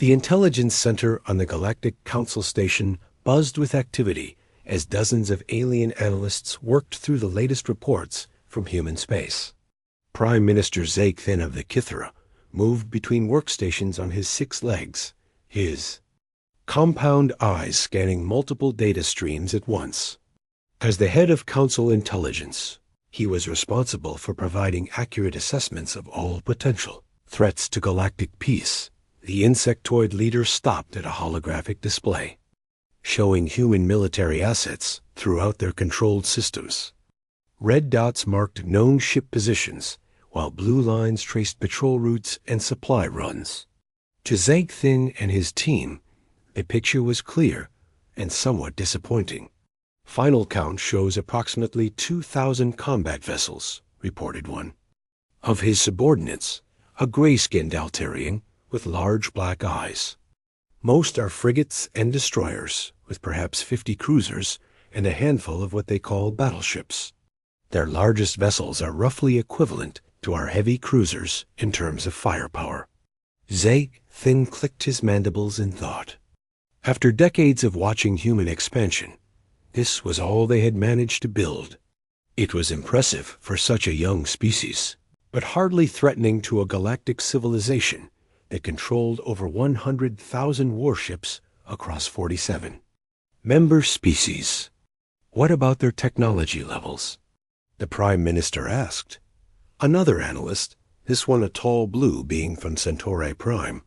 The intelligence center on the Galactic Council Station buzzed with activity as dozens of alien analysts worked through the latest reports from human space. Prime Minister Zeke Thin of the Kithra moved between workstations on his 6 legs, his compound eyes scanning multiple data streams at once. As the head of Council Intelligence, he was responsible for providing accurate assessments of all potential threats to galactic peace. The insectoid leader stopped at a holographic display, showing human military assets throughout their controlled systems. Red dots marked known ship positions, while blue lines traced patrol routes and supply runs. To Zeke Thin and his team, the picture was clear and somewhat disappointing. Final count shows approximately 2,000 combat vessels, reported one. Of his subordinates, a gray-skinned Altarian with large black eyes. Most are frigates and destroyers, with perhaps 50 cruisers and a handful of what they call battleships. Their largest vessels are roughly equivalent to our heavy cruisers in terms of firepower. Zeke Thin clicked his mandibles in thought. After decades of watching human expansion, this was all they had managed to build. It was impressive for such a young species, but hardly threatening to a galactic civilization that controlled over 100,000 warships across 47 member species. What about their technology levels? The Prime Minister asked. Another analyst, this one a tall blue being from Centauri Prime,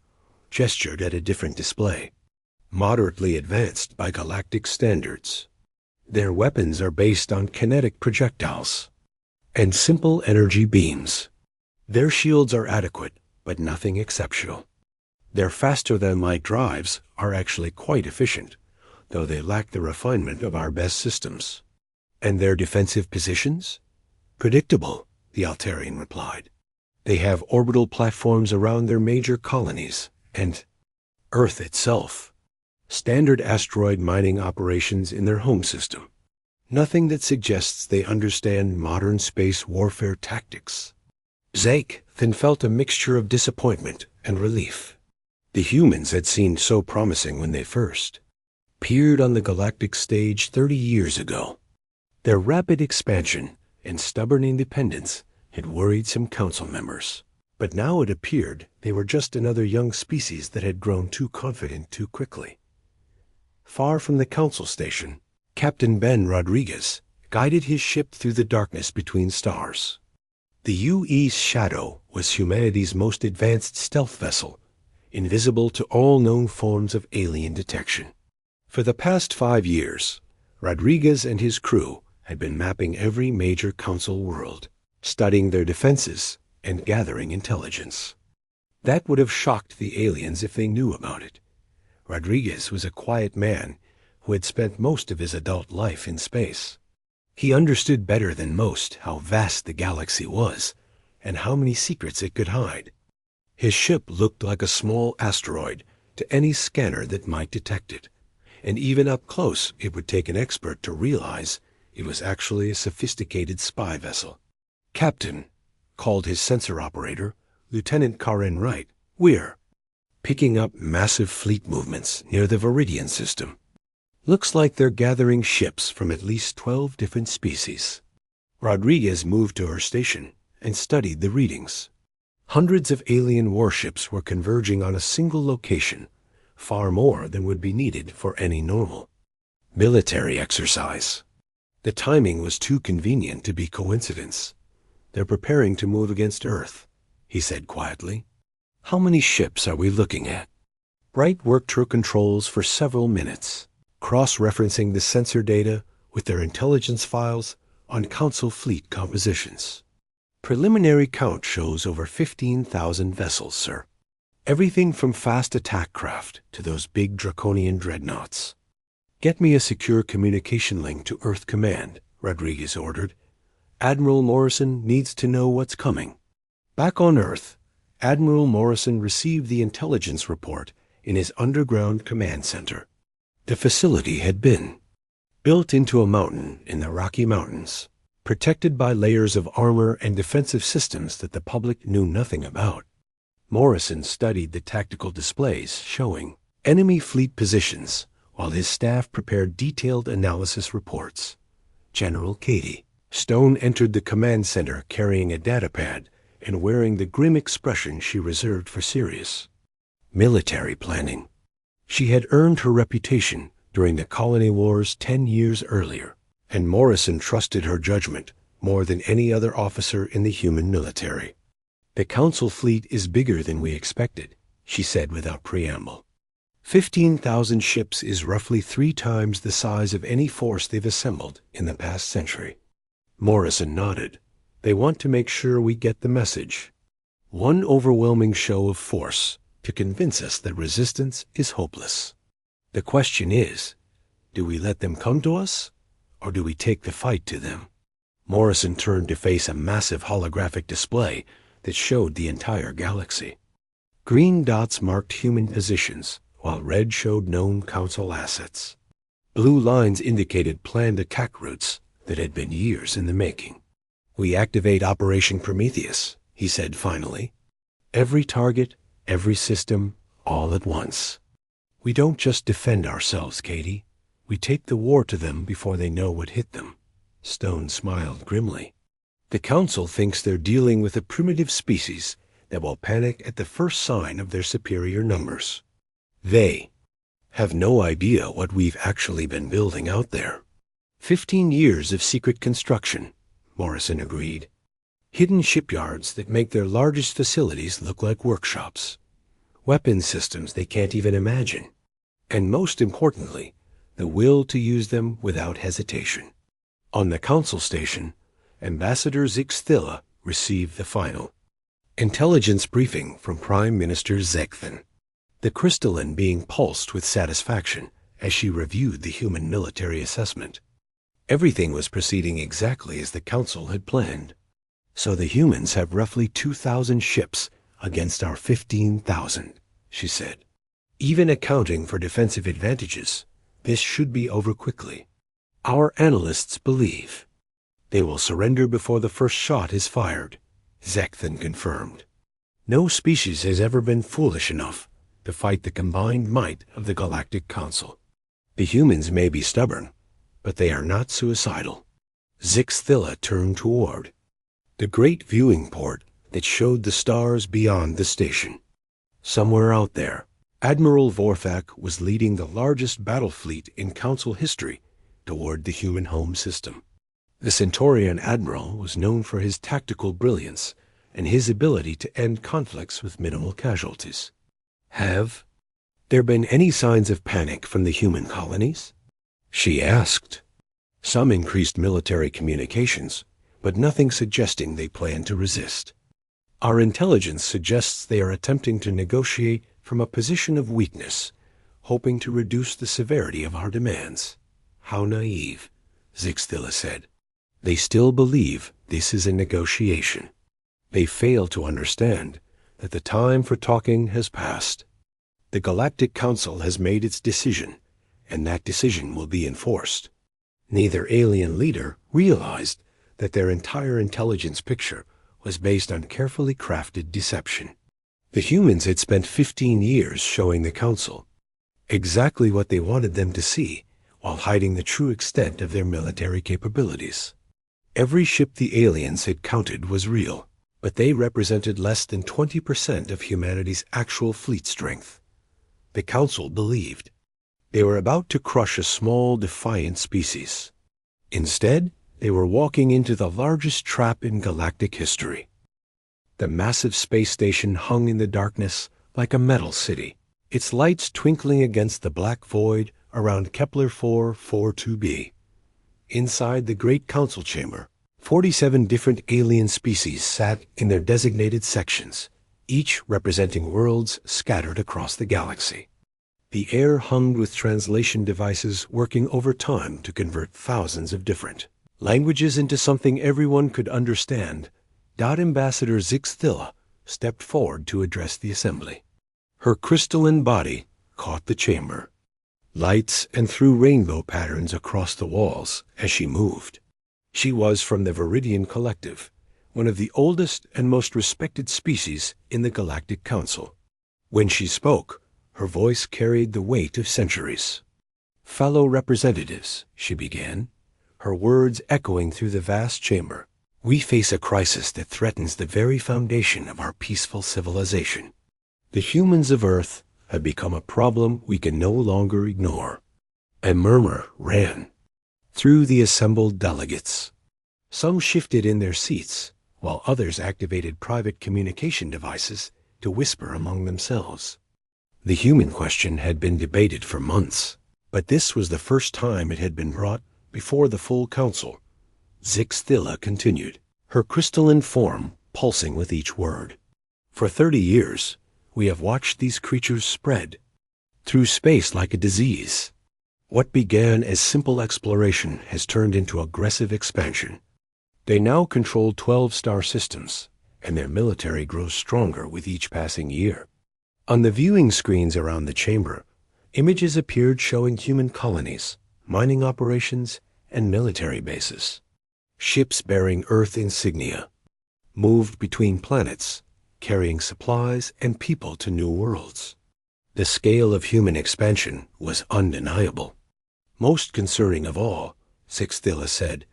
gestured at a different display. Moderately advanced by galactic standards. Their weapons are based on kinetic projectiles and simple energy beams. Their shields are adequate, but nothing exceptional. Their faster-than-light drives are actually quite efficient, though they lack the refinement of our best systems. And their defensive positions? Predictable, the Altarian replied. They have orbital platforms around their major colonies, and Earth itself. Standard asteroid mining operations in their home system. Nothing that suggests they understand modern space warfare tactics. Zeke Thin felt a mixture of disappointment and relief. The humans had seemed so promising when they first appeared on the galactic stage 30 years ago. Their rapid expansion and stubborn independence had worried some council members. But now it appeared they were just another young species that had grown too confident too quickly. Far from the council station, Captain Ben Rodriguez guided his ship through the darkness between stars. The UE's Shadow was humanity's most advanced stealth vessel, invisible to all known forms of alien detection. For the past 5 years, Rodriguez and his crew had been mapping every major council world, studying their defenses and gathering intelligence. That would have shocked the aliens if they knew about it. Rodriguez was a quiet man who had spent most of his adult life in space. He understood better than most how vast the galaxy was and how many secrets it could hide. His ship looked like a small asteroid to any scanner that might detect it, and even up close it would take an expert to realize it was actually a sophisticated spy vessel. Captain, called his sensor operator, Lieutenant Karen Wright, we're picking up massive fleet movements near the Viridian system. Looks like they're gathering ships from at least 12 different species. Rodriguez moved to her station and studied the readings. Hundreds of alien warships were converging on a single location, far more than would be needed for any normal military exercise. The timing was too convenient to be coincidence. They're preparing to move against Earth, he said quietly. How many ships are we looking at? Wright worked her controls for several minutes, cross-referencing the sensor data with their intelligence files on Council fleet compositions. Preliminary count shows over 15,000 vessels, sir. Everything from fast attack craft to those big draconian dreadnoughts. Get me a secure communication link to Earth Command, Rodriguez ordered. Admiral Morrison needs to know what's coming. Back on Earth, Admiral Morrison received the intelligence report in his underground command center. The facility had been built into a mountain in the Rocky Mountains, protected by layers of armor and defensive systems that the public knew nothing about. Morrison studied the tactical displays showing enemy fleet positions while his staff prepared detailed analysis reports. General Katie Stone entered the command center carrying a datapad and wearing the grim expression she reserved for serious military planning. She had earned her reputation during the colony wars 10 years earlier, and Morrison trusted her judgment more than any other officer in the human military. "The Council fleet is bigger than we expected," she said without preamble. 15,000 ships is roughly 3 times the size of any force they've assembled in the past century. Morrison nodded. "They want to make sure we get the message. One overwhelming show of force to convince us that resistance is hopeless. The question is, do we let them come to us, or do we take the fight to them?" Morrison turned to face a massive holographic display that showed the entire galaxy. Green dots marked human positions, while red showed known Council assets. Blue lines indicated planned attack routes that had been years in the making. "We activate Operation Prometheus," he said finally. "Every target, every system, all at once. We don't just defend ourselves, Katie. We take the war to them before they know what hit them." Stone smiled grimly. "The Council thinks they're dealing with a primitive species that will panic at the first sign of their superior numbers. They have no idea what we've actually been building out there." 15 years of secret construction, Morrison agreed. Hidden shipyards that make their largest facilities look like workshops. Weapon systems they can't even imagine. And most importantly, the will to use them without hesitation. On the Council station, Ambassador Zixthilla received the final intelligence briefing from Prime Minister Zegthan, the crystalline being pulsed with satisfaction as she reviewed the human military assessment. Everything was proceeding exactly as the Council had planned. "So the humans have roughly 2,000 ships against our 15,000, she said. "Even accounting for defensive advantages, this should be over quickly. Our analysts believe they will surrender before the first shot is fired," Zegthan confirmed. "No species has ever been foolish enough to fight the combined might of the Galactic Council. The humans may be stubborn, but they are not suicidal." Zixthilla turned toward the great viewing port that showed the stars beyond the station. Somewhere out there, Admiral Vorthak was leading the largest battle fleet in Council history toward the human home system. The Centaurian admiral was known for his tactical brilliance and his ability to end conflicts with minimal casualties. "Have there been any signs of panic from the human colonies?" she asked. "Some increased military communications, but nothing suggesting they plan to resist. Our intelligence suggests they are attempting to negotiate from a position of weakness, hoping to reduce the severity of our demands." "How naive," Zixthilla said. "They still believe this is a negotiation. They fail to understand that the time for talking has passed. The Galactic Council has made its decision, and that decision will be enforced." Neither alien leader realized that their entire intelligence picture was based on carefully crafted deception. The humans had spent 15 years showing the Council exactly what they wanted them to see while hiding the true extent of their military capabilities. Every ship the aliens had counted was real, but they represented less than 20% of humanity's actual fleet strength. The Council believed they were about to crush a small, defiant species. Instead, they were walking into the largest trap in galactic history. The massive space station hung in the darkness like a metal city, its lights twinkling against the black void around Kepler 442b. Inside the Great Council Chamber, 47 different alien species sat in their designated sections, each representing worlds scattered across the galaxy. The air hummed with translation devices working overtime to convert thousands of different languages into something everyone could understand. Ambassador Zixthilla stepped forward to address the assembly. Her crystalline body caught the chamber. Lights and threw rainbow patterns across the walls as she moved. She was from the Viridian Collective, one of the oldest and most respected species in the Galactic Council. When she spoke, her voice carried the weight of centuries. "Fellow representatives," she began, her words echoing through the vast chamber, "we face a crisis that threatens the very foundation of our peaceful civilization. The humans of Earth have become a problem we can no longer ignore." A murmur ran through the assembled delegates. Some shifted in their seats, while others activated private communication devices to whisper among themselves. The human question had been debated for months, but this was the first time it had been brought before the full council. Zixthilla continued, her crystalline form pulsing with each word. "For 30 years, we have watched these creatures spread through space like a disease. What began as simple exploration has turned into aggressive expansion. They now control 12 star systems, and their military grows stronger with each passing year." On the viewing screens around the chamber, images appeared showing human colonies, mining operations, and military bases. Ships bearing Earth insignia moved between planets, carrying supplies and people to new worlds. The scale of human expansion was undeniable. "Most concerning of all," Zixthilla said,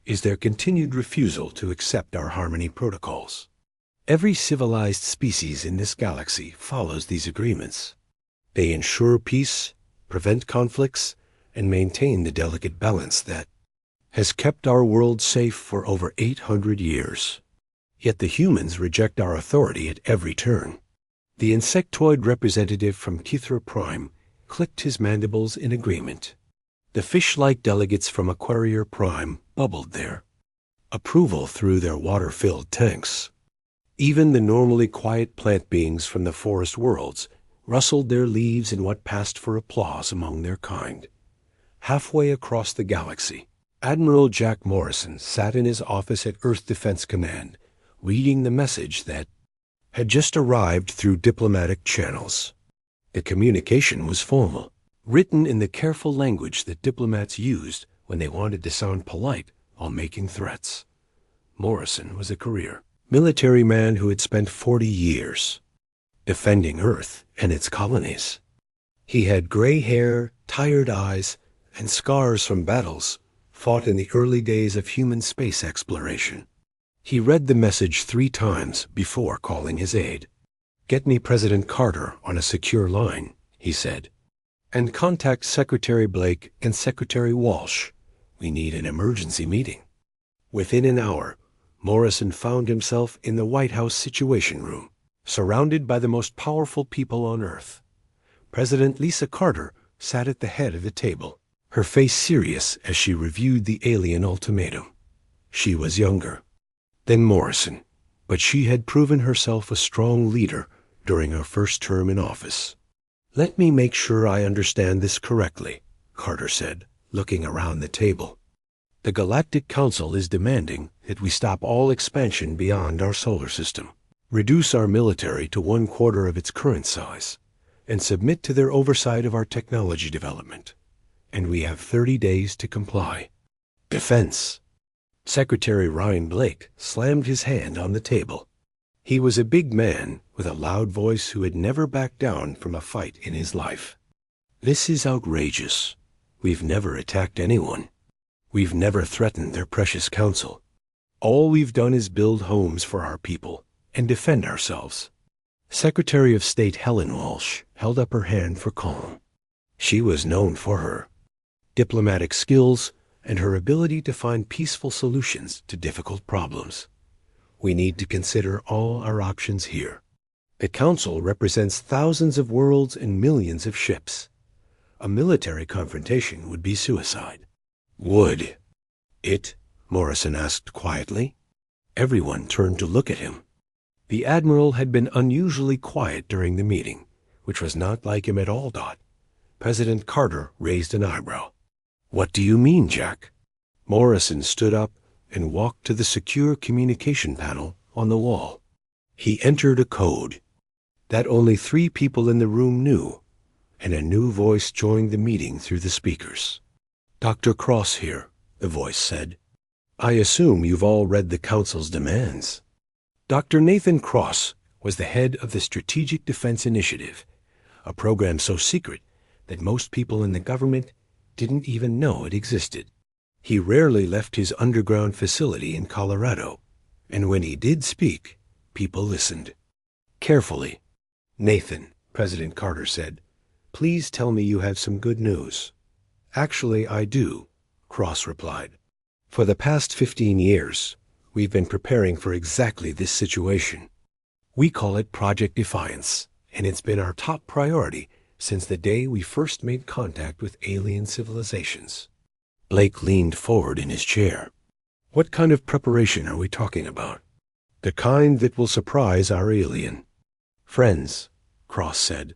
"is their continued refusal to accept our harmony protocols. Every civilized species in this galaxy follows these agreements. They ensure peace, prevent conflicts, and maintain the delicate balance that has kept our world safe for over 800 years. Yet the humans reject our authority at every turn." The insectoid representative from Kithra Prime clicked his mandibles in agreement. The fish-like delegates from Aquarior Prime bubbled their approval through their water-filled tanks. Even the normally quiet plant beings from the forest worlds rustled their leaves in what passed for applause among their kind. Halfway across the galaxy, Admiral Jack Morrison sat in his office at Earth Defense Command, reading the message that had just arrived through diplomatic channels. The communication was formal, written in the careful language that diplomats used when they wanted to sound polite while making threats. Morrison was a career military man who had spent 40 years defending Earth and its colonies. He had gray hair, tired eyes, and scars from battles fought in the early days of human space exploration. He read the message 3 times before calling his aide. "Get me President Carter on a secure line," he said, "and contact Secretary Blake and Secretary Walsh. We need an emergency meeting." Within an hour, Morrison found himself in the White House Situation Room, surrounded by the most powerful people on Earth. President Lisa Carter sat at the head of the table, her face serious as she reviewed the alien ultimatum. She was younger than Morrison, but she had proven herself a strong leader during her first term in office. "Let me make sure I understand this correctly," Carter said, looking around the table. "The Galactic Council is demanding that we stop all expansion beyond our solar system, reduce our military to 1/4 of its current size, and submit to their oversight of our technology development. And we have 30 days to comply." Defense. Secretary Ryan Blake slammed his hand on the table. He was a big man with a loud voice who had never backed down from a fight in his life. "This is outrageous. We've never attacked anyone. We've never threatened their precious council. All we've done is build homes for our people and defend ourselves." Secretary of State Helen Walsh held up her hand for calm. She was known for her diplomatic skills and her ability to find peaceful solutions to difficult problems. "We need to consider all our options here. The Council represents thousands of worlds and millions of ships. A military confrontation would be suicide." "Would it?" Morrison asked quietly. Everyone turned to look at him. The Admiral had been unusually quiet during the meeting, which was not like him at all. President Carter raised an eyebrow. "What do you mean, Jack?" Morrison stood up and walked to the secure communication panel on the wall. He entered a code that only 3 people in the room knew, and a new voice joined the meeting through the speakers. "Dr. Cross here," the voice said. I assume you've all read the Council's demands. Dr. Nathan Cross was the head of the Strategic Defense Initiative, a program so secret that most people in the government didn't even know it existed. He rarely left his underground facility in Colorado, and when he did speak, people listened. Carefully. Nathan, President Carter said, please tell me you have some good news. Actually, I do, Cross replied. For the past 15 years, we've been preparing for exactly this situation. We call it Project Defiance, and it's been our top priority since the day we first made contact with alien civilizations. Blake leaned forward in his chair. What kind of preparation are we talking about? The kind that will surprise our alien friends, Cross said.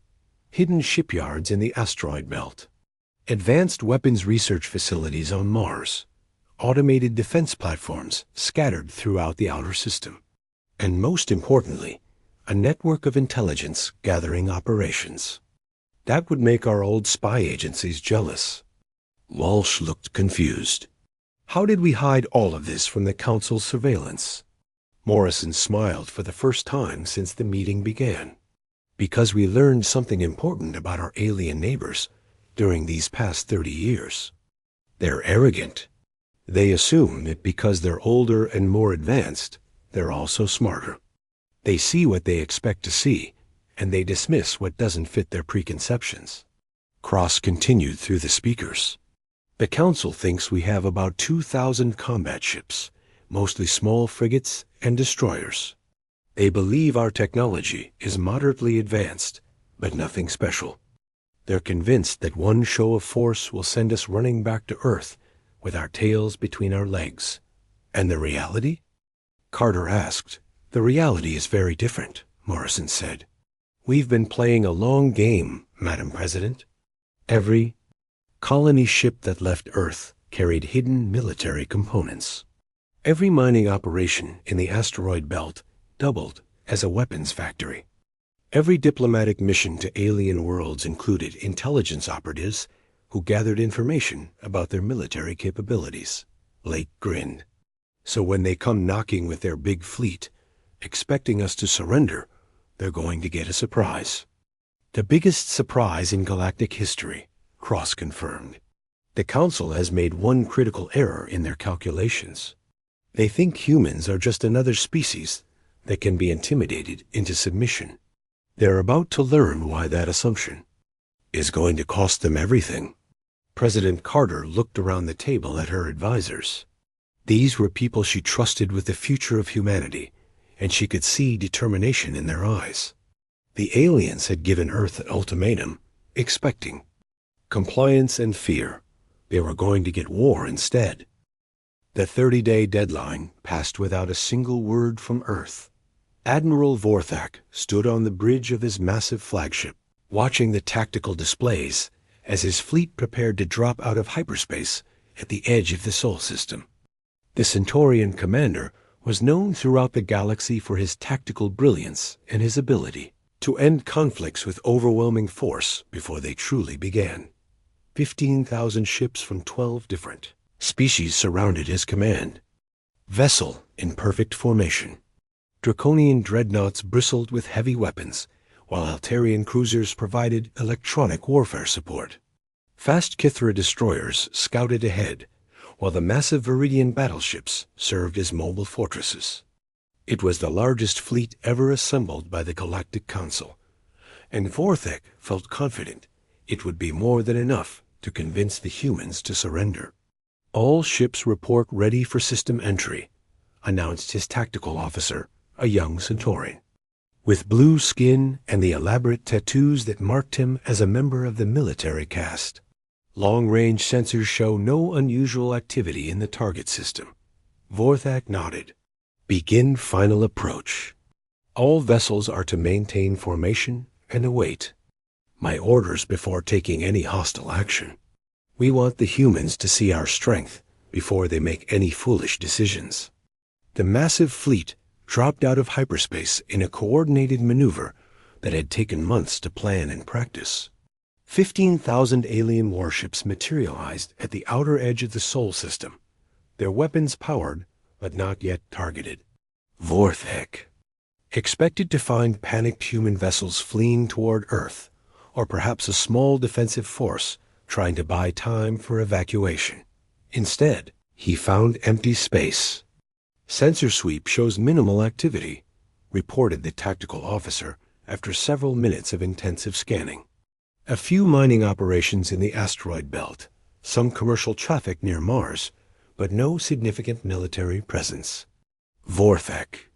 Hidden shipyards in the asteroid belt. Advanced weapons research facilities on Mars. Automated defense platforms scattered throughout the outer system. And most importantly, a network of intelligence gathering operations. That would make our old spy agencies jealous. Walsh looked confused. How did we hide all of this from the Council's surveillance? Morrison smiled for the first time since the meeting began. Because we learned something important about our alien neighbors during these past 30 years. They're arrogant. They assume that because they're older and more advanced, they're also smarter. They see what they expect to see, and they dismiss what doesn't fit their preconceptions. Cross continued through the speakers. The Council thinks we have about 2,000 combat ships, mostly small frigates and destroyers. They believe our technology is moderately advanced, but nothing special. They're convinced that one show of force will send us running back to Earth with our tails between our legs. And the reality? Carter asked. The reality is very different, Morrison said. We've been playing a long game, Madam President. Every colony ship that left Earth carried hidden military components. Every mining operation in the asteroid belt doubled as a weapons factory. Every diplomatic mission to alien worlds included intelligence operatives who gathered information about their military capabilities. Blake grinned. So when they come knocking with their big fleet, expecting us to surrender, they're going to get a surprise. The biggest surprise in galactic history, Cross confirmed. The Council has made one critical error in their calculations. They think humans are just another species that can be intimidated into submission. They're about to learn why that assumption is going to cost them everything. President Carter looked around the table at her advisors. These were people she trusted with the future of humanity, and she could see determination in their eyes. The aliens had given Earth an ultimatum, expecting compliance and fear. They were going to get war instead. The 30-day deadline passed without a single word from Earth. Admiral Vorthak stood on the bridge of his massive flagship, watching the tactical displays as his fleet prepared to drop out of hyperspace at the edge of the Sol system. The Centaurian commander was known throughout the galaxy for his tactical brilliance and his ability to end conflicts with overwhelming force before they truly began. 15,000 ships from 12 different species surrounded his command. Vessel in perfect formation. Draconian dreadnoughts bristled with heavy weapons, while Altarian cruisers provided electronic warfare support. Fast Kithra destroyers scouted ahead, while the massive Viridian battleships served as mobile fortresses. It was the largest fleet ever assembled by the Galactic Council, and Vorthak felt confident it would be more than enough to convince the humans to surrender. All ships report ready for system entry, announced his tactical officer, a young Centaurian. With blue skin and the elaborate tattoos that marked him as a member of the military caste. Long-range sensors show no unusual activity in the target system. Vorthak nodded. Begin final approach. All vessels are to maintain formation and await my orders before taking any hostile action. We want the humans to see our strength before they make any foolish decisions. The massive fleet dropped out of hyperspace in a coordinated maneuver that had taken months to plan and practice. 15,000 alien warships materialized at the outer edge of the Sol system, their weapons powered, but not yet targeted. Vorthek expected to find panicked human vessels fleeing toward Earth, or perhaps a small defensive force trying to buy time for evacuation. Instead, he found empty space. Sensor sweep shows minimal activity, reported the tactical officer after several minutes of intensive scanning. A few mining operations in the asteroid belt, some commercial traffic near Mars, but no significant military presence. Vorthek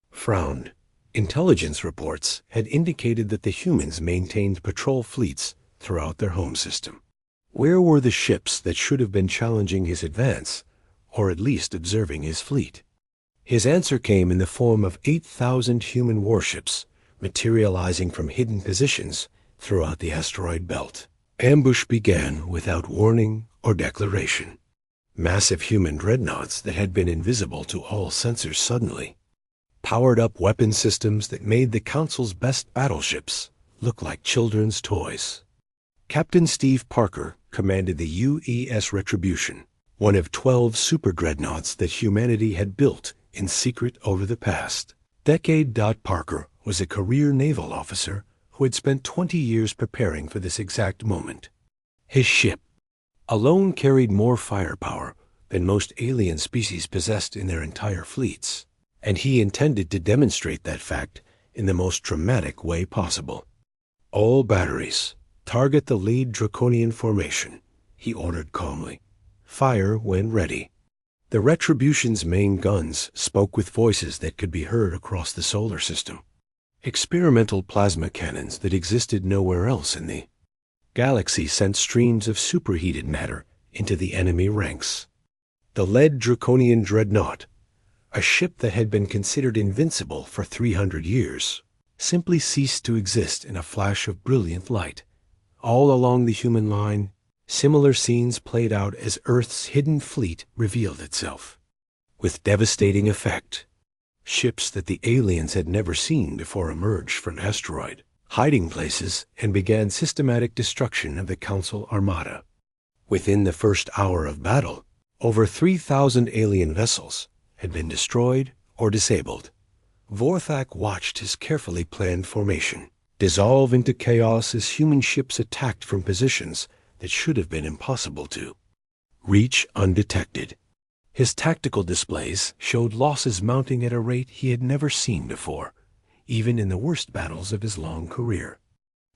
frowned. Intelligence reports had indicated that the humans maintained patrol fleets throughout their home system. Where were the ships that should have been challenging his advance, or at least observing his fleet? His answer came in the form of 8,000 human warships materializing from hidden positions throughout the asteroid belt. Ambush began without warning or declaration. Massive human dreadnoughts that had been invisible to all sensors suddenly powered up weapon systems that made the Council's best battleships look like children's toys. Captain Steve Parker commanded the UES Retribution, one of 12 super dreadnoughts that humanity had built in secret over the past decade. Parker was a career naval officer who had spent 20 years preparing for this exact moment. His ship alone carried more firepower than most alien species possessed in their entire fleets, and he intended to demonstrate that fact in the most dramatic way possible. All batteries, target the lead Draconian formation, he ordered calmly. Fire when ready. The Retribution's main guns spoke with voices that could be heard across the solar system. Experimental plasma cannons that existed nowhere else in the galaxy sent streams of superheated matter into the enemy ranks. The lead Draconian dreadnought, a ship that had been considered invincible for 300 years, simply ceased to exist in a flash of brilliant light. All along the human line, similar scenes played out as Earth's hidden fleet revealed itself. With devastating effect, ships that the aliens had never seen before emerged from asteroid hiding places and began systematic destruction of the Council Armada. Within the first hour of battle, over 3,000 alien vessels had been destroyed or disabled. Vorthak watched his carefully planned formation dissolve into chaos as human ships attacked from positions that should have been impossible to reach undetected. His tactical displays showed losses mounting at a rate he had never seen before, even in the worst battles of his long career.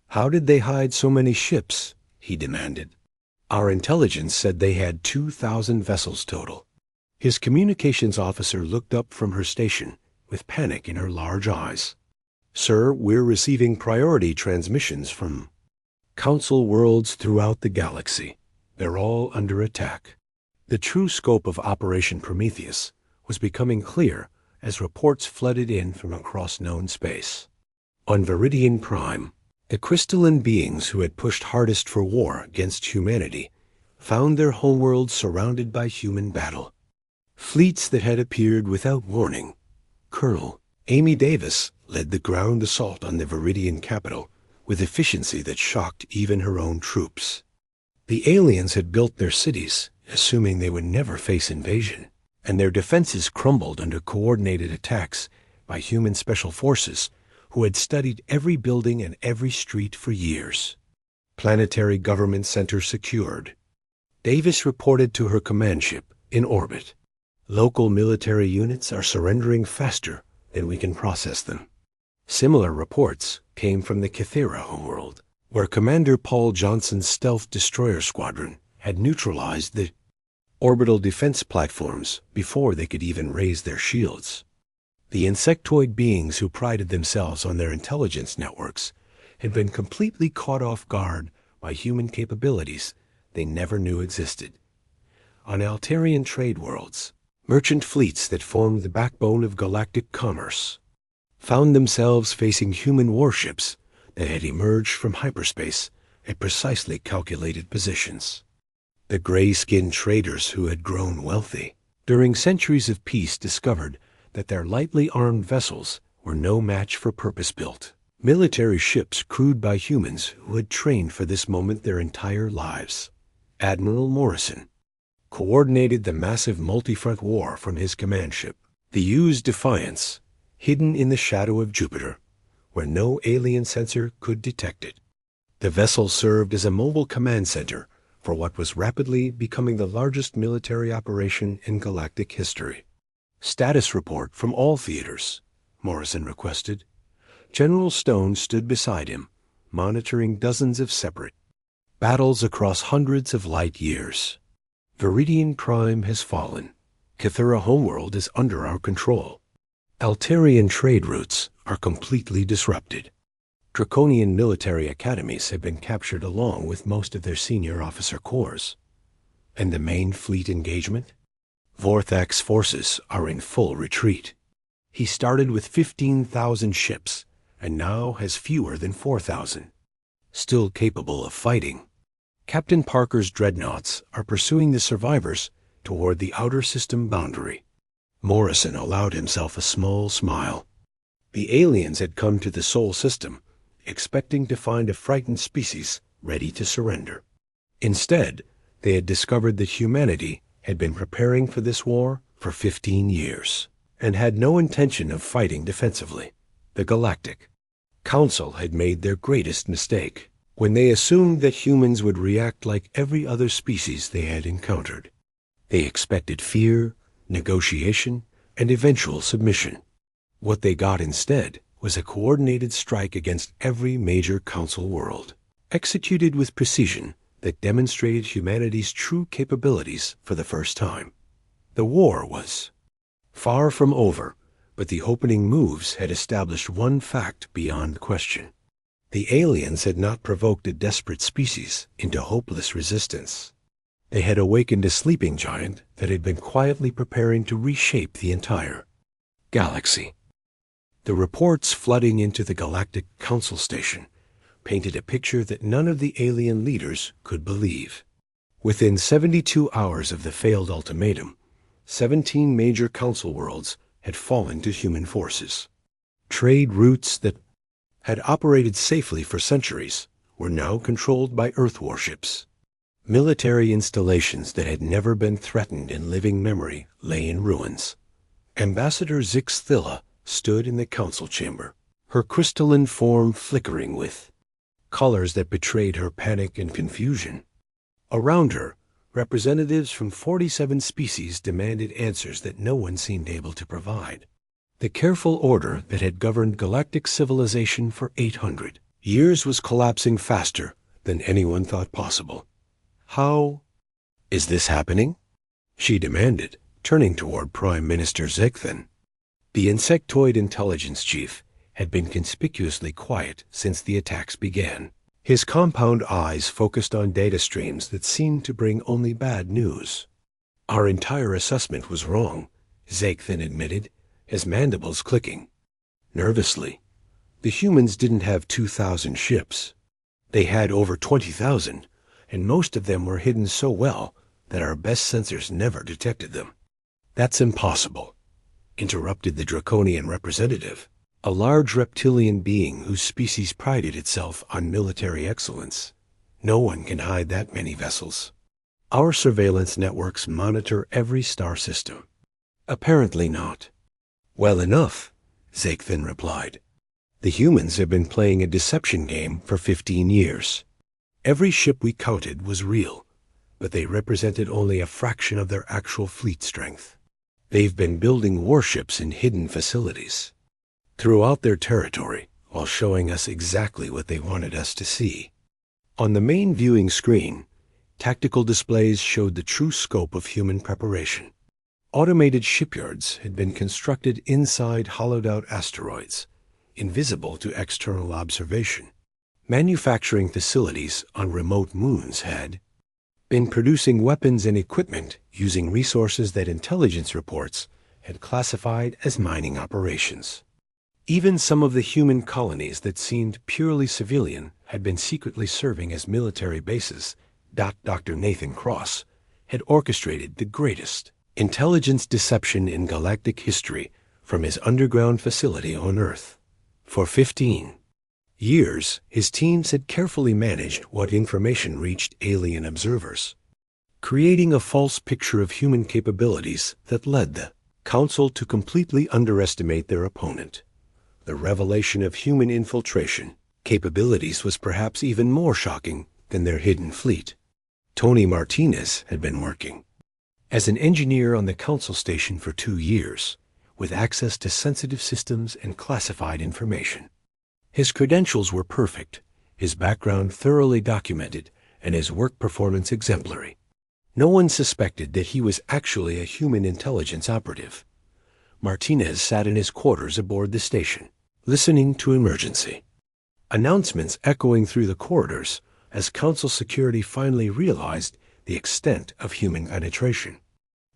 How did they hide so many ships? He demanded. Our intelligence said they had 2,000 vessels total. His communications officer looked up from her station with panic in her large eyes. Sir, we're receiving priority transmissions from Council worlds throughout the galaxy. They're all under attack. The true scope of Operation Prometheus was becoming clear as reports flooded in from across known space. On Viridian Prime, the crystalline beings who had pushed hardest for war against humanity found their homeworld surrounded by human battle. Fleets that had appeared without warning. Colonel Amy Davis led the ground assault on the Viridian capital with efficiency that shocked even her own troops. The aliens had built their cities, assuming they would never face invasion, and their defenses crumbled under coordinated attacks by human special forces who had studied every building and every street for years. Planetary government center secured. Davis reported to her command ship in orbit. Local military units are surrendering faster than we can process them. Similar reports came from the Kythera homeworld, where Commander Paul Johnson's stealth destroyer squadron had neutralized the orbital defense platforms before they could even raise their shields. The insectoid beings who prided themselves on their intelligence networks had been completely caught off guard by human capabilities they never knew existed. On Altarian trade worlds, merchant fleets that formed the backbone of galactic commerce found themselves facing human warships that had emerged from hyperspace at precisely calculated positions. The gray-skinned traders who had grown wealthy during centuries of peace discovered that their lightly armed vessels were no match for purpose-built military ships crewed by humans who had trained for this moment their entire lives. Admiral Morrison, coordinated the massive multi-front war from his command ship, the used Defiance, hidden in the shadow of Jupiter, where no alien sensor could detect it. The vessel served as a mobile command center for what was rapidly becoming the largest military operation in galactic history. "Status report from all theaters," Morrison requested. General Stone stood beside him, monitoring dozens of separate battles across hundreds of light years. "Viridian Prime has fallen. Cthulhu homeworld is under our control. Altarian trade routes are completely disrupted. Draconian military academies have been captured along with most of their senior officer corps. And the main fleet engagement? Vorthak's forces are in full retreat. He started with 15,000 ships and now has fewer than 4,000, still capable of fighting. Captain Parker's dreadnoughts are pursuing the survivors toward the outer system boundary." Morrison allowed himself a small smile. The aliens had come to the Sol system, expecting to find a frightened species ready to surrender. Instead, they had discovered that humanity had been preparing for this war for 15 years and had no intention of fighting defensively. The Galactic Council had made their greatest mistake when they assumed that humans would react like every other species they had encountered. They expected fear, negotiation, and eventual submission. What they got instead was a coordinated strike against every major Council world, executed with precision that demonstrated humanity's true capabilities for the first time. The war was far from over, but the opening moves had established one fact beyond question. The aliens had not provoked a desperate species into hopeless resistance. They had awakened a sleeping giant that had been quietly preparing to reshape the entire galaxy. The reports flooding into the Galactic Council Station painted a picture that none of the alien leaders could believe. Within 72 hours of the failed ultimatum, 17 major Council worlds had fallen to human forces. Trade routes that had operated safely for centuries were now controlled by Earth warships. Military installations that had never been threatened in living memory lay in ruins. Ambassador Zixthilla stood in the council chamber, her crystalline form flickering with colors that betrayed her panic and confusion. Around her, representatives from 47 species demanded answers that no one seemed able to provide. The careful order that had governed galactic civilization for 800 years was collapsing faster than anyone thought possible. "How is this happening?" she demanded, turning toward Prime Minister Zegthan. The insectoid intelligence chief had been conspicuously quiet since the attacks began. His compound eyes focused on data streams that seemed to bring only bad news. "Our entire assessment was wrong," Zegthan admitted, his mandibles clicking. Nervously, the humans didn't have 2,000 ships. They had over 20,000, and most of them were hidden so well that our best sensors never detected them. "That's impossible," interrupted the draconian representative, a large reptilian being whose species prided itself on military excellence. "No one can hide that many vessels. Our surveillance networks monitor every star system." "Apparently not." "Well enough," Zegthan replied. "The humans have been playing a deception game for 15 years. Every ship we counted was real, but they represented only a fraction of their actual fleet strength. They've been building warships in hidden facilities throughout their territory while showing us exactly what they wanted us to see. On the main viewing screen, tactical displays showed the true scope of human preparation. Automated shipyards had been constructed inside hollowed-out asteroids, invisible to external observation. Manufacturing facilities on remote moons had been producing weapons and equipment using resources that intelligence reports had classified as mining operations. Even some of the human colonies that seemed purely civilian had been secretly serving as military bases. Dr. Nathan Cross had orchestrated the greatest intelligence deception in galactic history from his underground facility on Earth. For 15 years, his teams had carefully managed what information reached alien observers. creating a false picture of human capabilities that led the Council to completely underestimate their opponent. The revelation of human infiltration capabilities was perhaps even more shocking than their hidden fleet. Tony Martinez had been working as an engineer on the Council station for 2 years, with access to sensitive systems and classified information. His credentials were perfect, his background thoroughly documented, and his work performance exemplary. No one suspected that he was actually a human intelligence operative. Martinez sat in his quarters aboard the station, listening to emergency announcements echoing through the corridors as Council security finally realized the extent of human penetration.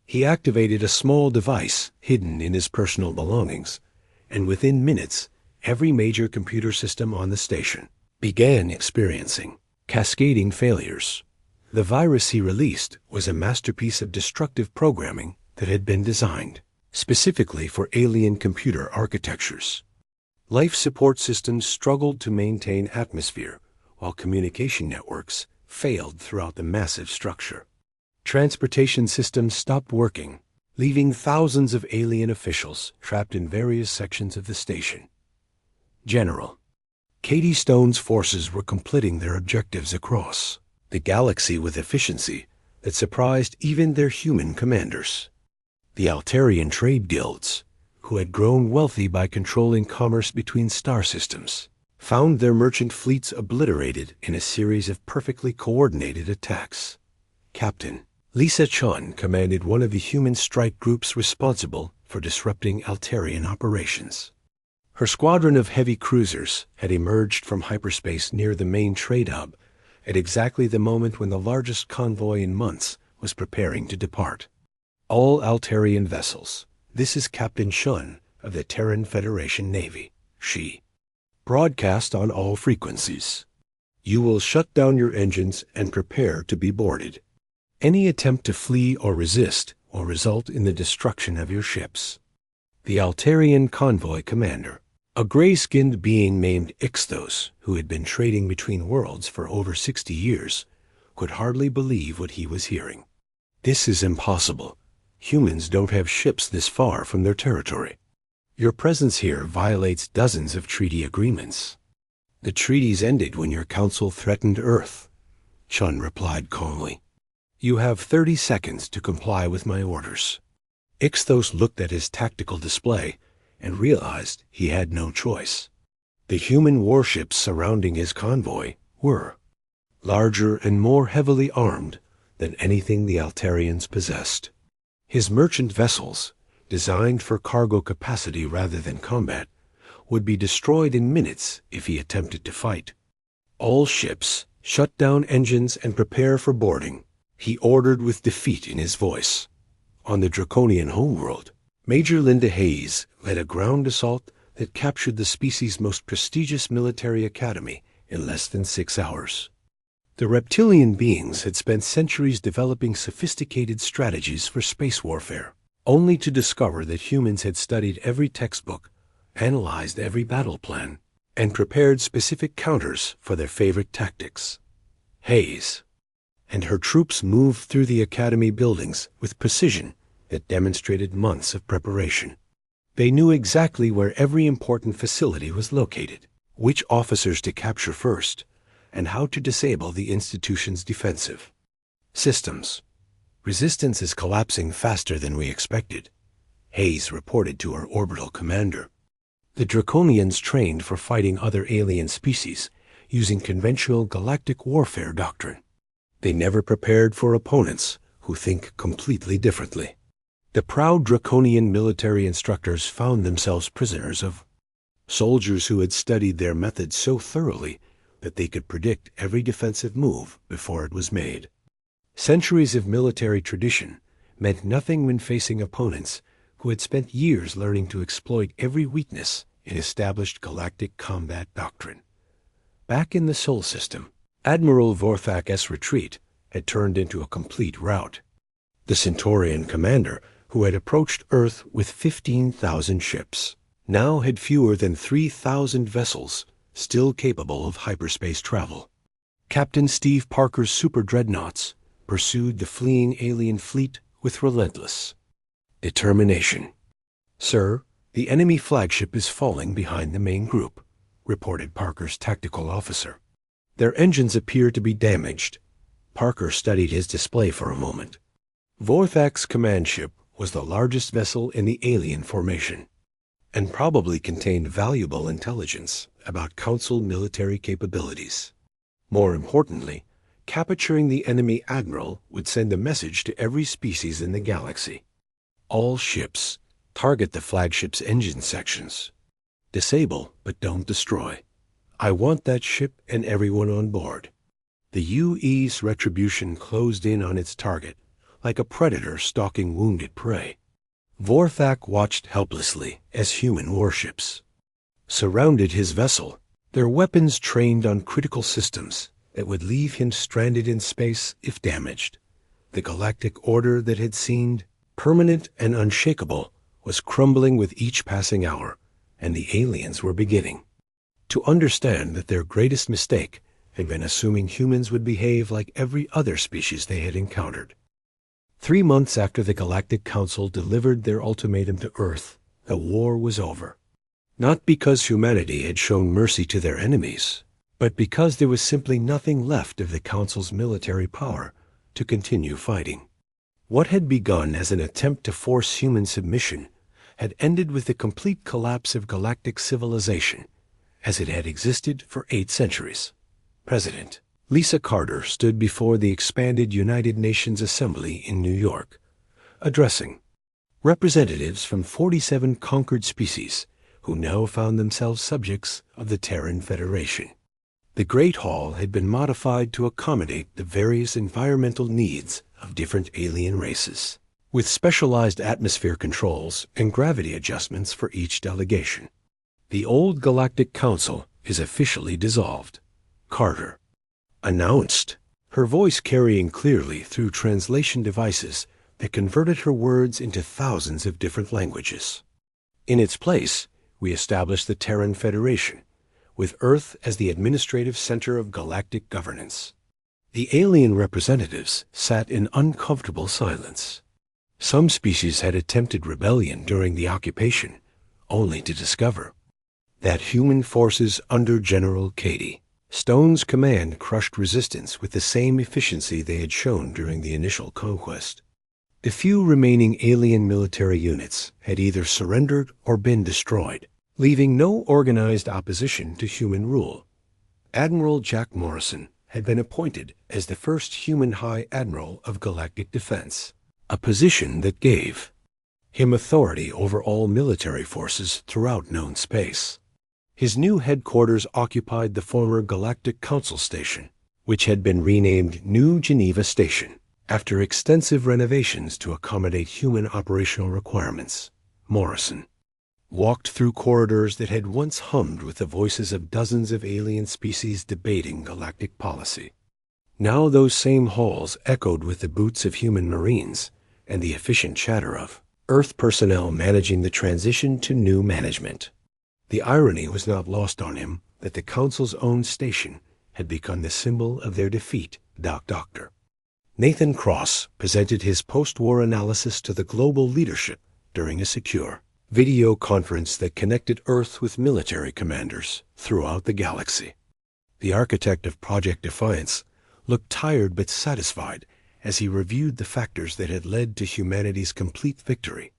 He activated a small device hidden in his personal belongings, and within minutes, every major computer system on the station began experiencing cascading failures. The virus he released was a masterpiece of destructive programming that had been designed specifically for alien computer architectures. Life support systems struggled to maintain atmosphere, while communication networks failed throughout the massive structure. Transportation systems stopped working, leaving thousands of alien officials trapped in various sections of the station. General Katie Stone's forces were completing their objectives across the galaxy with efficiency that surprised even their human commanders. The Altarian trade guilds, who had grown wealthy by controlling commerce between star systems, found their merchant fleets obliterated in a series of perfectly coordinated attacks. Captain Lisa Chun commanded one of the human strike groups responsible for disrupting Altarian operations. Her squadron of heavy cruisers had emerged from hyperspace near the main trade hub at exactly the moment when the largest convoy in months was preparing to depart. All Altarian vessels. This is Captain Shun of the Terran Federation Navy. She broadcast on all frequencies. You will shut down your engines and prepare to be boarded. Any attempt to flee or resist will result in the destruction of your ships. The Altarian convoy commander, a gray-skinned being named Ixthos, who had been trading between worlds for over 60 years, could hardly believe what he was hearing. This is impossible. Humans don't have ships this far from their territory. Your presence here violates dozens of treaty agreements. The treaties ended when your council threatened Earth, Chun replied calmly. You have 30 seconds to comply with my orders. Ixthos looked at his tactical display and realized he had no choice. The human warships surrounding his convoy were larger and more heavily armed than anything the Altarians possessed. His merchant vessels, designed for cargo capacity rather than combat, would be destroyed in minutes if he attempted to fight. All ships, shut down engines and prepare for boarding, he ordered with defeat in his voice. On the Draconian homeworld, Major Linda Hayes led a ground assault that captured the species' most prestigious military academy in less than 6 hours. The reptilian beings had spent centuries developing sophisticated strategies for space warfare, only to discover that humans had studied every textbook, analyzed every battle plan, and prepared specific counters for their favorite tactics. Hayes and her troops moved through the academy buildings with precision that demonstrated months of preparation. They knew exactly where every important facility was located, which officers to capture first, and how to disable the institution's defensive systems. Resistance is collapsing faster than we expected, Hayes reported to her orbital commander. The Draconians trained for fighting other alien species using conventional galactic warfare doctrine. They never prepared for opponents who think completely differently. The proud Draconian military instructors found themselves prisoners of soldiers who had studied their methods so thoroughly that they could predict every defensive move before it was made. Centuries of military tradition meant nothing when facing opponents who had spent years learning to exploit every weakness in established galactic combat doctrine. Back in the Sol system, Admiral Vorthak's retreat had turned into a complete rout. The Centaurian commander, who had approached Earth with 15,000 ships, now had fewer than 3,000 vessels still capable of hyperspace travel. Captain Steve Parker's super dreadnoughts, pursued the fleeing alien fleet with relentless determination. "Sir, the enemy flagship is falling behind the main group," reported Parker's tactical officer. "Their engines appear to be damaged." Parker studied his display for a moment. Vorthak's command ship was the largest vessel in the alien formation, and probably contained valuable intelligence about Council military capabilities. More importantly, capturing the enemy admiral would send a message to every species in the galaxy. "All ships, target the flagship's engine sections. Disable, but don't destroy. I want that ship and everyone on board." The UE's retribution closed in on its target, like a predator stalking wounded prey. Vorthak watched helplessly as human warships surrounded his vessel, their weapons trained on critical systems that would leave him stranded in space if damaged. The galactic order that had seemed permanent and unshakable was crumbling with each passing hour, and the aliens were beginning to understand that their greatest mistake had been assuming humans would behave like every other species they had encountered. 3 months after the Galactic Council delivered their ultimatum to Earth, the war was over. Not because humanity had shown mercy to their enemies, but because there was simply nothing left of the Council's military power to continue fighting. What had begun as an attempt to force human submission had ended with the complete collapse of galactic civilization as it had existed for 8 centuries. President Lisa Carter stood before the expanded United Nations Assembly in New York, addressing representatives from 47 conquered species who now found themselves subjects of the Terran Federation. The Great Hall had been modified to accommodate the various environmental needs of different alien races, with specialized atmosphere controls and gravity adjustments for each delegation. "The old Galactic Council is officially dissolved," Carter announced, her voice carrying clearly through translation devices that converted her words into thousands of different languages. "In its place, we established the Terran Federation, with Earth as the administrative center of galactic governance." The alien representatives sat in uncomfortable silence. Some species had attempted rebellion during the occupation, only to discover that human forces under General Cady Stone's command crushed resistance with the same efficiency they had shown during the initial conquest. The few remaining alien military units had either surrendered or been destroyed, leaving no organized opposition to human rule. Admiral Jack Morrison had been appointed as the first human High Admiral of Galactic Defense, a position that gave him authority over all military forces throughout known space. His new headquarters occupied the former Galactic Council Station, which had been renamed New Geneva Station after extensive renovations to accommodate human operational requirements. Morrison walked through corridors that had once hummed with the voices of dozens of alien species debating galactic policy. Now those same halls echoed with the boots of human marines and the efficient chatter of Earth personnel managing the transition to new management. The irony was not lost on him that the Council's own station had become the symbol of their defeat. Dr. Nathan Cross presented his post-war analysis to the global leadership during a secure video conference that connected Earth with military commanders throughout the galaxy. The architect of Project Defiance looked tired but satisfied as he reviewed the factors that had led to humanity's complete victory.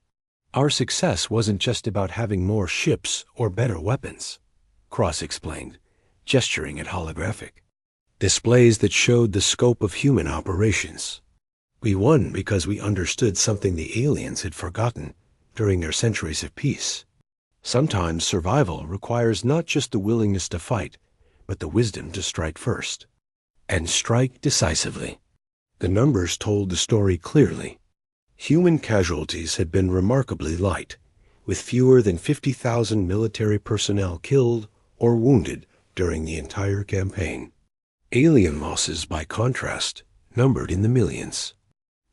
"Our success wasn't just about having more ships or better weapons," Cross explained, gesturing at holographic displays that showed the scope of human operations. "We won because we understood something the aliens had forgotten during their centuries of peace. Sometimes survival requires not just the willingness to fight, but the wisdom to strike first, and strike decisively." The numbers told the story clearly. Human casualties had been remarkably light, with fewer than 50,000 military personnel killed or wounded during the entire campaign. Alien losses, by contrast, numbered in the millions.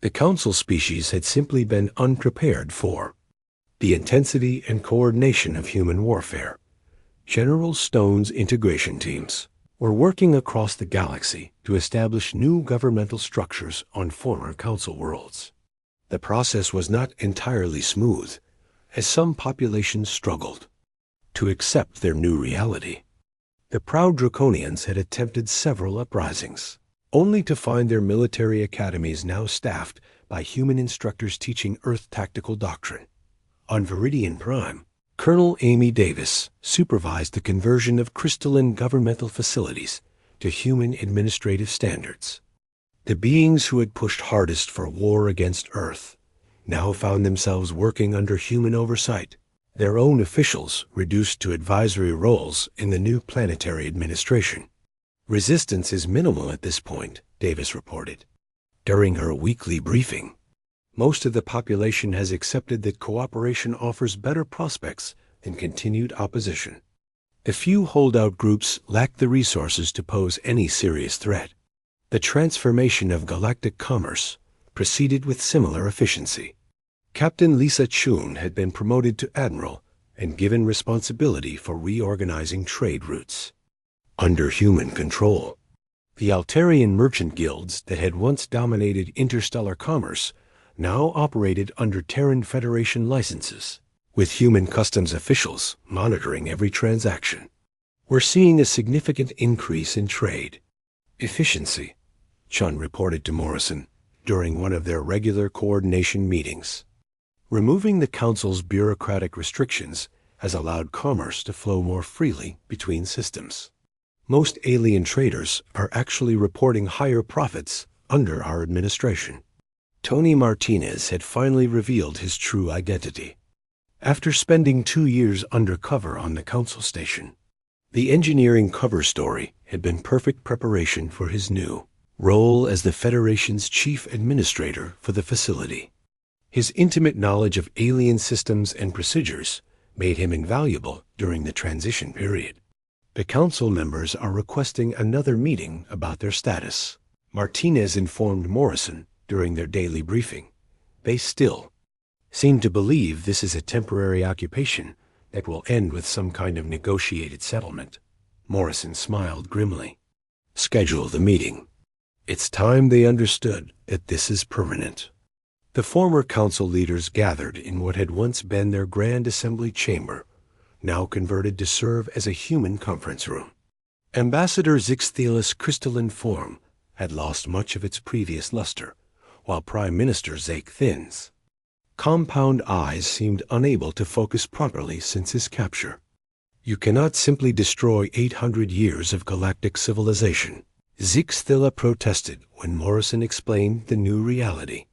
The Council species had simply been unprepared for the intensity and coordination of human warfare. General Stone's integration teams were working across the galaxy to establish new governmental structures on former Council worlds. The process was not entirely smooth, as some populations struggled to accept their new reality. The proud Draconians had attempted several uprisings, only to find their military academies now staffed by human instructors teaching Earth tactical doctrine. On Viridian Prime, Colonel Amy Davis supervised the conversion of crystalline governmental facilities to human administrative standards. The beings who had pushed hardest for war against Earth now found themselves working under human oversight, their own officials reduced to advisory roles in the new planetary administration. Resistance is minimal at this point, Davis reported. During her weekly briefing, most of the population has accepted that cooperation offers better prospects than continued opposition. The few holdout groups lack the resources to pose any serious threat. The transformation of galactic commerce proceeded with similar efficiency. Captain Lisa Chun had been promoted to admiral and given responsibility for reorganizing trade routes under human control. The Altarian merchant guilds that had once dominated interstellar commerce now operated under Terran Federation licenses, with human customs officials monitoring every transaction. We're seeing a significant increase in trade efficiency, Chun reported to Morrison during one of their regular coordination meetings. Removing the Council's bureaucratic restrictions has allowed commerce to flow more freely between systems. Most alien traders are actually reporting higher profits under our administration. Tony Martinez had finally revealed his true identity. After spending 2 years undercover on the Council station, the engineering cover story had been perfect preparation for his new role as the Federation's chief administrator for the facility. His intimate knowledge of alien systems and procedures made him invaluable during the transition period. The Council members are requesting another meeting about their status, Martinez informed Morrison during their daily briefing. They still seem to believe this is a temporary occupation that will end with some kind of negotiated settlement. Morrison smiled grimly. Schedule the meeting. It's time they understood that this is permanent. The former Council leaders gathered in what had once been their Grand Assembly chamber, now converted to serve as a human conference room. Ambassador Zixthila's crystalline form had lost much of its previous luster, while Prime Minister Zake Thin's compound eyes seemed unable to focus properly since his capture. You cannot simply destroy 800 years of galactic civilization, Zixthila protested when Morrison explained the new reality.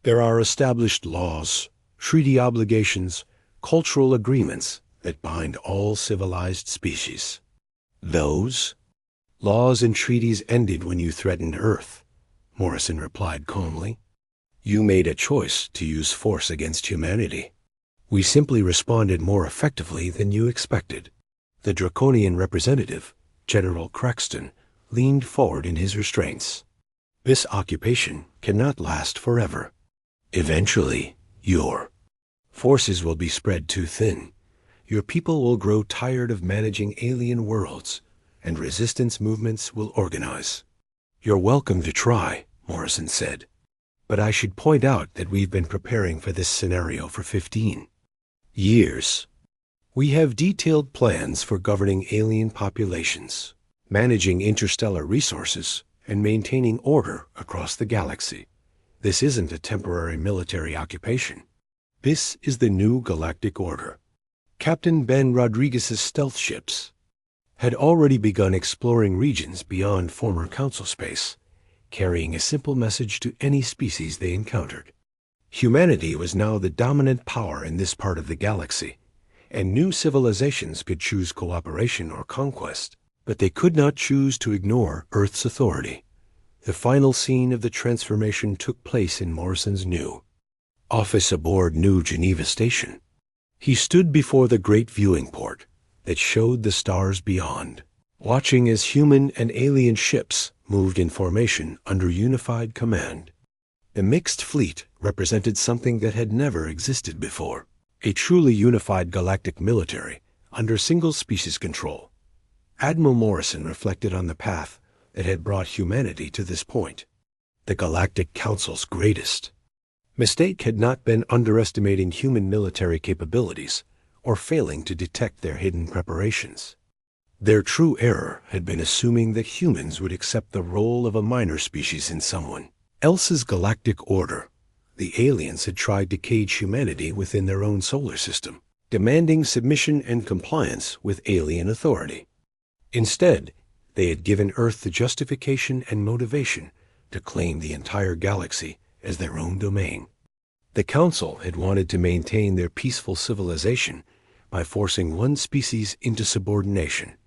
There are established laws, treaty obligations, cultural agreements that bind all civilized species. Those laws and treaties ended when you threatened Earth, Morrison replied calmly. You made a choice to use force against humanity. We simply responded more effectively than you expected. The Draconian representative, General Craxton, leaned forward in his restraints. This occupation cannot last forever. Eventually, your forces will be spread too thin. Your people will grow tired of managing alien worlds, and resistance movements will organize. You're welcome to try, Morrison said. But I should point out that we've been preparing for this scenario for 15 years. We have detailed plans for governing alien populations, managing interstellar resources, and maintaining order across the galaxy. This isn't a temporary military occupation. This is the new galactic order. Captain Ben Rodriguez's stealth ships had already begun exploring regions beyond former Council space, carrying a simple message to any species they encountered. Humanity was now the dominant power in this part of the galaxy, and new civilizations could choose cooperation or conquest, but they could not choose to ignore Earth's authority. The final scene of the transformation took place in Morrison's new office aboard New Geneva Station. He stood before the great viewing port that showed the stars beyond, watching as human and alien ships moved in formation under unified command. The mixed fleet represented something that had never existed before, a truly unified galactic military under single species control. Admiral Morrison reflected on the path that had brought humanity to this point. The Galactic Council's greatest mistake had not been underestimating human military capabilities or failing to detect their hidden preparations. Their true error had been assuming that humans would accept the role of a minor species in someone else's galactic order. The aliens had tried to cage humanity within their own solar system, demanding submission and compliance with alien authority. Instead, they had given Earth the justification and motivation to claim the entire galaxy as their own domain. The Council had wanted to maintain their peaceful civilization by forcing one species into subordination.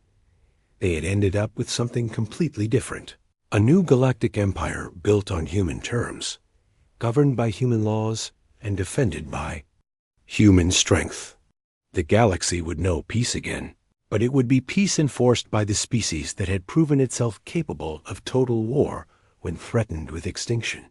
They had ended up with something completely different. A new galactic empire built on human terms, governed by human laws and defended by human strength. The galaxy would know peace again, but it would be peace enforced by the species that had proven itself capable of total war when threatened with extinction.